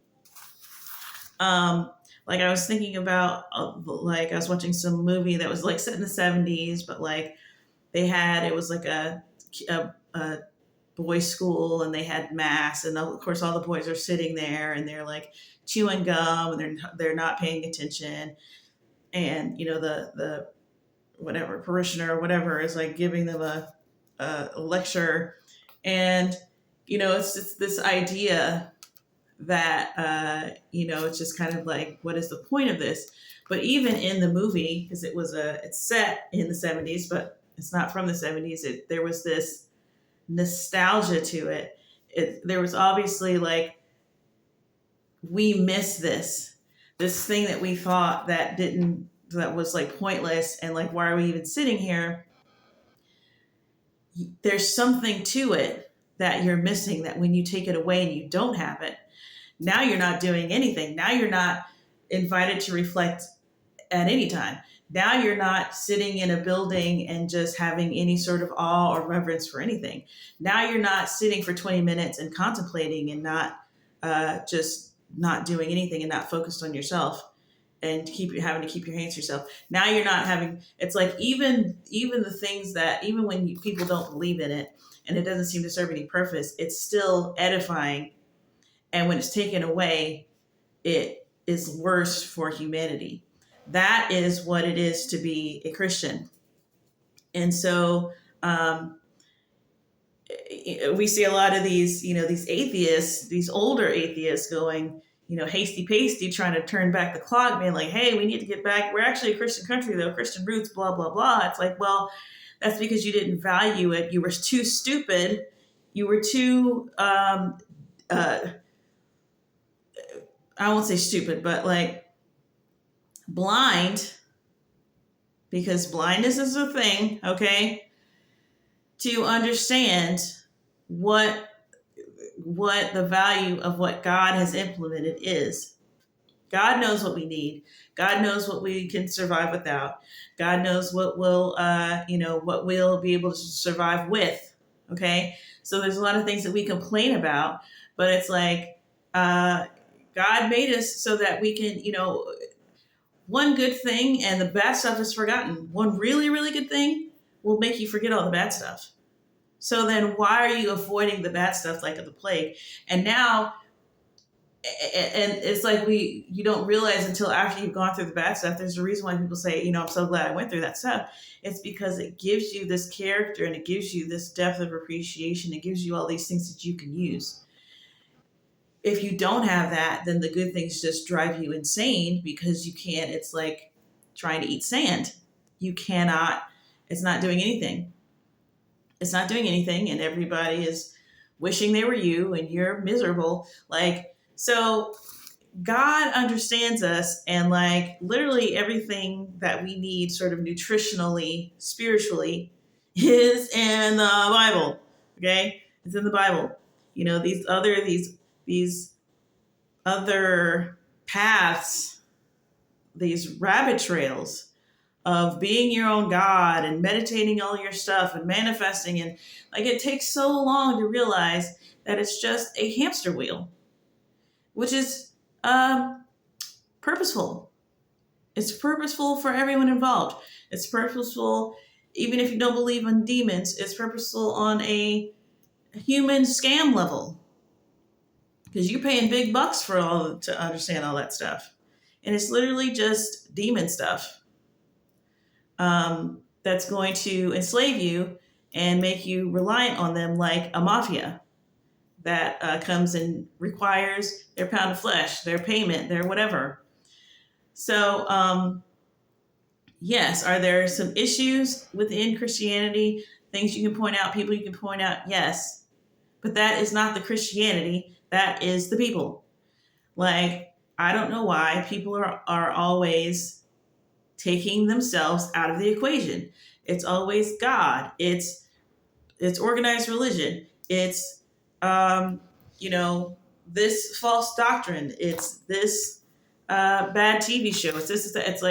Like I was thinking about, like I was watching some movie that was like set in the 70s, but like it was like a boys' school, and they had mass, and of course all the boys are sitting there and they're like chewing gum and they're not paying attention, and the whatever parishioner or whatever is like giving them a lecture, and it's this idea that it's just kind of like, what is the point of this? But even in the movie, because it's set in the 70s, but it's not from the 70s, there was this nostalgia to it. There was obviously like, we miss this thing that we thought that was like pointless, and like, why are we even sitting here? There's something to it that you're missing, that when you take it away and you don't have it, now you're not doing anything. Now you're not invited to reflect at any time. Now you're not sitting in a building and just having any sort of awe or reverence for anything. Now you're not sitting for 20 minutes and contemplating and not just not doing anything and not focused on yourself and having to keep your hands to yourself. Now you're not having. It's like even the things that even when people don't believe in it and it doesn't seem to serve any purpose, it's still edifying. And when it's taken away, it is worse for humanity. That is what it is to be a Christian. And so we see a lot of these atheists, these older atheists going, hasty pasty, trying to turn back the clock, being like, hey, we need to get back. We're actually a Christian country, though, Christian roots, blah, blah, blah. It's like, well, that's because you didn't value it. You were too stupid. You were too, I won't say stupid, but like blind, because blindness is a thing, okay, to understand what the value of what God has implemented is. God knows what we need. God knows what we can survive without. God knows what what we'll be able to survive with. Okay, so there's a lot of things that we complain about, but it's like God made us so that we can, one good thing and the bad stuff is forgotten. One really, really good thing will make you forget all the bad stuff. So then why are you avoiding the bad stuff like the plague? And now, and it's like you don't realize until after you've gone through the bad stuff. There's a reason why people say, I'm so glad I went through that stuff. It's because it gives you this character and it gives you this depth of appreciation. It gives you all these things that you can use. If you don't have that, then the good things just drive you insane because you can't. It's like trying to eat sand. You cannot. It's not doing anything. It's not doing anything, and everybody is wishing they were you, and you're miserable. So God understands us, and literally everything that we need, sort of nutritionally, spiritually, is in the Bible. Okay, it's in the Bible. These other paths, these rabbit trails of being your own God and meditating all your stuff and manifesting, and it takes so long to realize that it's just a hamster wheel, which is purposeful. It's purposeful for everyone involved. It's purposeful even if you don't believe in demons. It's purposeful on a human scam level because you're paying big bucks to understand all that stuff, and it's literally just demon stuff. That's going to enslave you and make you reliant on them like a mafia that comes and requires their pound of flesh, their payment, their whatever. So, yes, are there some issues within Christianity, things you can point out, people you can point out? Yes. But that is not the Christianity. That is the people. I don't know why people are always taking themselves out of the equation. It's always God. It's organized religion. It's this false doctrine. It's this bad TV show. It's this. It's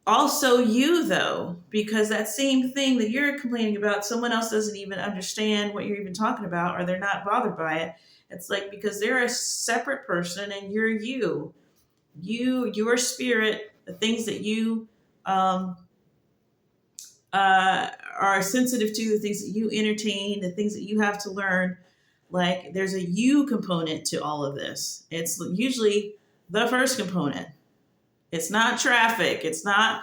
also you though, because that same thing that you're complaining about, someone else doesn't even understand what you're even talking about, or they're not bothered by it. It's because they're a separate person and you're you. Your spirit, the things that you are sensitive to, the things that you entertain, the things that you have to learn. There's a you component to all of this. It's usually the first component. It's not traffic. It's not,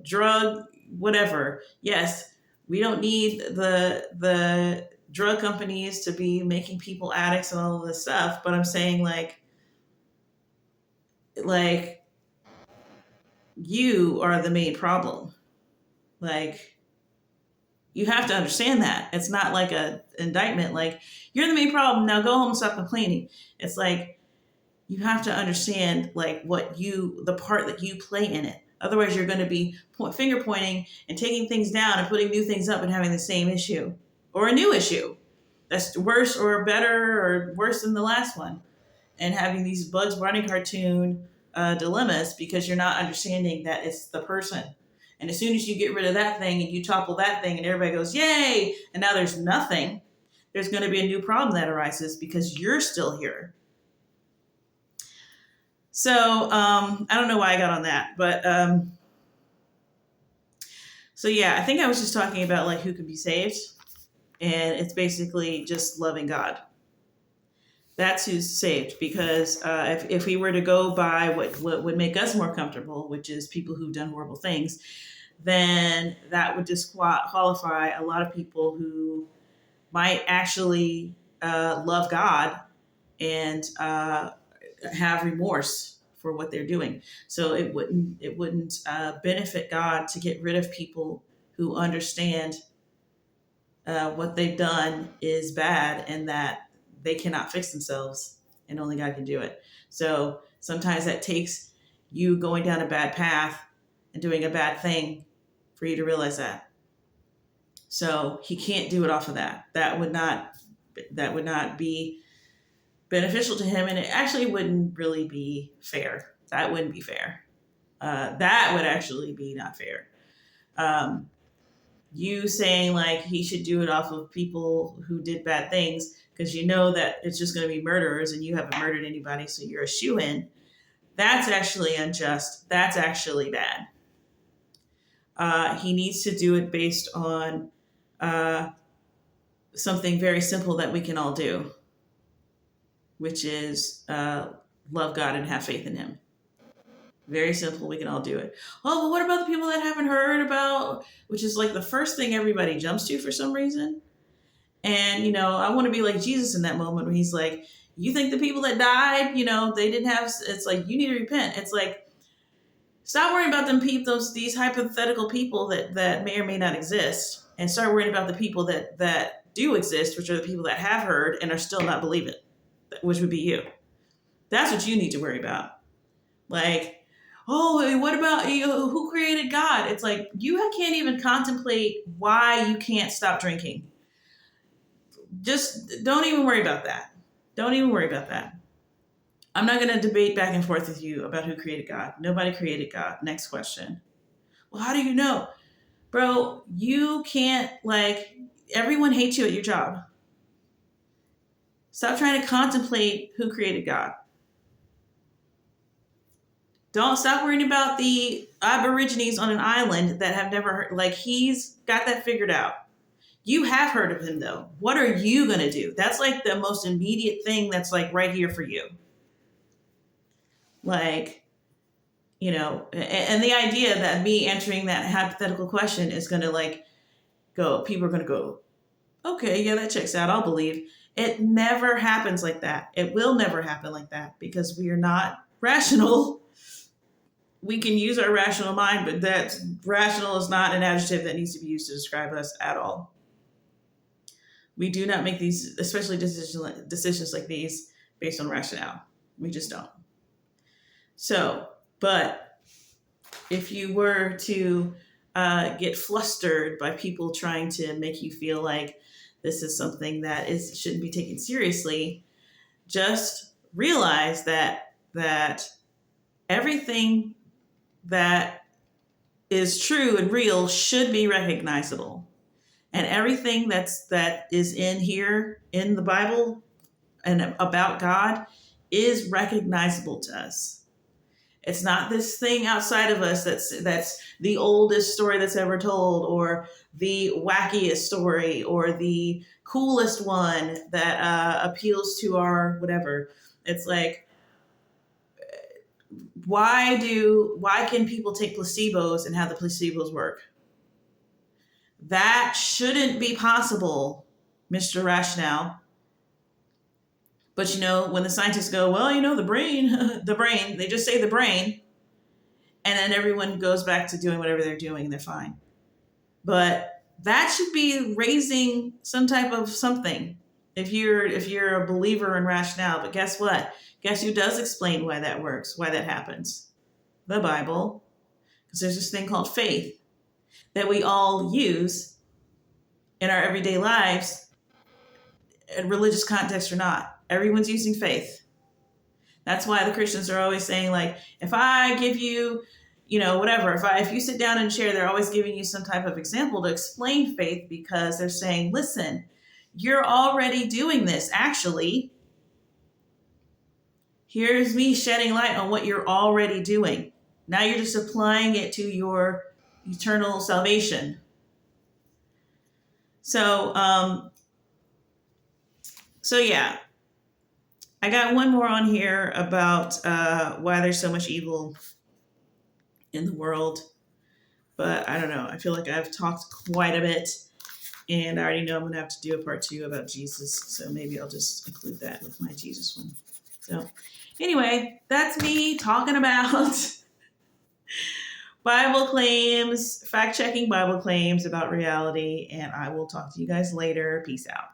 drug, whatever. Yes, we don't need the drug companies to be making people addicts and all of this stuff. But I'm saying you are the main problem. You have to understand that. It's not like a indictment. You're the main problem. Now go home and stop complaining. It's you have to understand the part that you play in it. Otherwise, you're going to be finger pointing and taking things down and putting new things up and having the same issue or a new issue that's worse or better or worse than the last one, and having these Bugs Bunny cartoon dilemmas because you're not understanding that it's the person. And as soon as you get rid of that thing and you topple that thing and everybody goes, yay, and now there's nothing, there's going to be a new problem that arises because you're still here. So I don't know why I got on that, but so yeah, I think I was just talking about who can be saved, and it's basically just loving God. That's who's saved, because if we were to go by what would make us more comfortable, which is people who've done horrible things, then that would disqualify a lot of people who might actually love God and have remorse for what they're doing. So it wouldn't benefit God to get rid of people who understand what they've done is bad and that they cannot fix themselves and only God can do it. So sometimes that takes you going down a bad path and doing a bad thing for you to realize that. So he can't do it off of that. That would not be beneficial to him, and it actually wouldn't really be fair. That wouldn't be fair. That would actually be not fair. You saying like he should do it off of people who did bad things because you know that it's just going to be murderers and you haven't murdered anybody, so you're a shoo-in. That's actually unjust. That's actually bad. He needs to do it based on uh, something very simple that we can all do, which is love God and have faith in Him. Very simple. We can all do it. Oh, but what about the people that haven't heard about, which is like the first thing everybody jumps to for some reason? And, I want to be like Jesus in that moment where he's like, you think the people that died, they didn't have, it's like, you need to repent. It's like, stop worrying about them people, these hypothetical people that may or may not exist, and start worrying about the people that do exist, which are the people that have heard and are still not believing, which would be you. That's what you need to worry about. Like, oh, what about who created God? It's like you can't even contemplate why you can't stop drinking. Just don't even worry about that. Don't even worry about that. I'm not going to debate back and forth with you about who created God. Nobody created God. Next question. Well, how do you know? Bro, you can't, like, everyone hates you at your job. Stop trying to contemplate who created God. Don't stop worrying about the Aborigines on an island that have never heard. Like, he's got that figured out. You have heard of him, though. What are you going to do? That's like the most immediate thing that's like right here for you. Like, and the idea that me answering that hypothetical question is going to like go, people are going to go, okay, yeah, that checks out. I'll believe. It never happens like that. It will never happen like that because we are not rational. We can use our rational mind, but that rational is not an adjective that needs to be used to describe us at all. We do not make these, especially decisions like these, based on rationale. We just don't. So, but if you were to get flustered by people trying to make you feel like this is something that shouldn't be taken seriously, just realize that everything that is true and real should be recognizable, and everything that is in here in the Bible and about God is recognizable to us. It's not this thing outside of us that's the oldest story that's ever told, or the wackiest story, or the coolest one that appeals to our whatever. It's like, why can people take placebos and how the placebos work? That shouldn't be possible, Mr. Rationale. But when the scientists go, well, the brain, the brain, they just say the brain, and then everyone goes back to doing whatever they're doing and they're fine. But that should be raising some type of something if you're a believer in rationale. But guess what? Guess who does explain why that works, why that happens? The Bible. Because there's this thing called faith that we all use in our everyday lives, in religious context or not. Everyone's using faith. That's why the Christians are always saying, like, if I give you, whatever, if you sit down and share, they're always giving you some type of example to explain faith, because they're saying, listen, you're already doing this. Actually, here's me shedding light on what you're already doing. Now you're just applying it to your eternal salvation. So yeah. I got one more on here about why there's so much evil in the world. But I don't know. I feel like I've talked quite a bit, and I already know I'm going to have to do a part 2 about Jesus. So maybe I'll just include that with my Jesus one. So anyway, that's me talking about Bible claims, fact-checking Bible claims about reality, and I will talk to you guys later. Peace out.